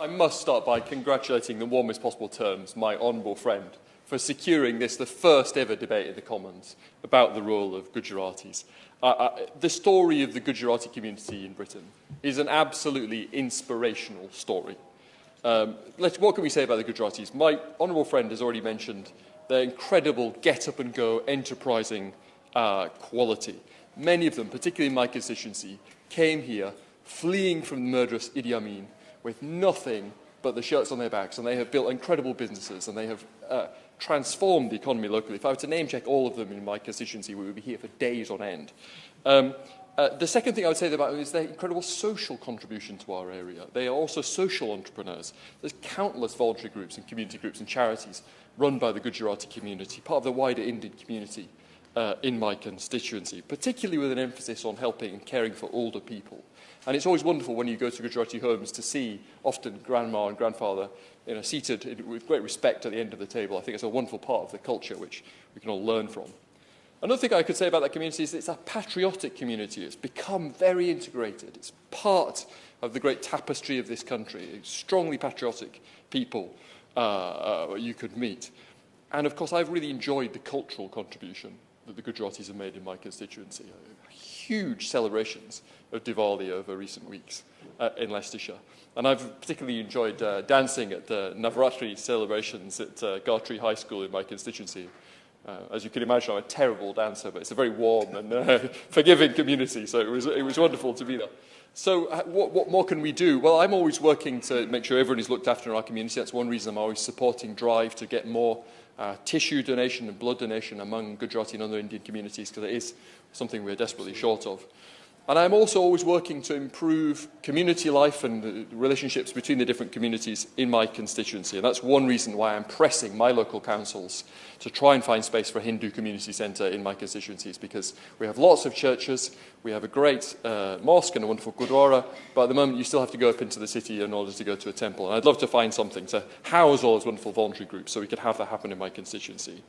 I must start by congratulating in the warmest possible terms my honourable friend for securing this, the first ever debate in the Commons about the role of Gujaratis. The story of the Gujarati community in Britain is an absolutely inspirational story. What can we say about the Gujaratis? My honourable friend has already mentioned their incredible get-up-and-go, enterprising quality. Many of them, particularly in my constituency, came here fleeing from the murderous Idi Amin with nothing but the shirts on their backs, and they have built incredible businesses, and they have transformed the economy locally. If I were to name-check all of them in my constituency, we would be here for days on end. The second thing I would say about them is their incredible social contribution to our area. They are also social entrepreneurs. There's countless voluntary groups and community groups and charities run by the Gujarati community, part of the wider Indian community in my constituency, particularly with an emphasis on helping and caring for older people. And it's always wonderful when you go to Gujarati homes to see often grandma and grandfather seated with great respect at the end of the table. I think it's a wonderful part of the culture which we can all learn from. Another thing I could say about that community is it's a patriotic community. It's become very integrated. It's part of the great tapestry of this country. It's strongly patriotic people you could meet. And of course, I've really enjoyed the cultural contribution that the Gujaratis have made in my constituency. Huge celebrations of Diwali over recent weeks in Leicestershire. And I've particularly enjoyed dancing at the Navratri celebrations at Gujerati High School in my constituency. As you can imagine, I'm a terrible dancer, but it's a very warm and forgiving community, so it was wonderful to be there. So what more can we do? Well, I'm always working to make sure everyone is looked after in our community. That's one reason I'm always supporting Drive to get more tissue donation and blood donation among Gujarati and other Indian communities, because it is something we're desperately short of. And I'm also always working to improve community life and the relationships between the different communities in my constituency. And that's one reason why I'm pressing my local councils to try and find space for a Hindu community centre in my constituencies, because we have lots of churches, we have a great mosque and a wonderful gurdwara, but at the moment you still have to go up into the city in order to go to a temple. And I'd love to find something to house all those wonderful voluntary groups so we could have that happen in my constituency.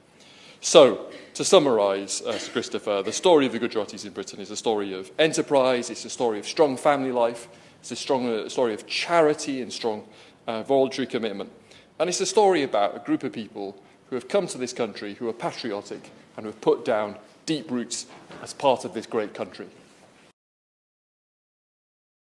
So, to summarise, Sir Christopher, the story of the Gujaratis in Britain is a story of enterprise, it's a story of strong family life, it's a story of charity and strong voluntary commitment. And it's a story about a group of people who have come to this country, who are patriotic, and who have put down deep roots as part of this great country.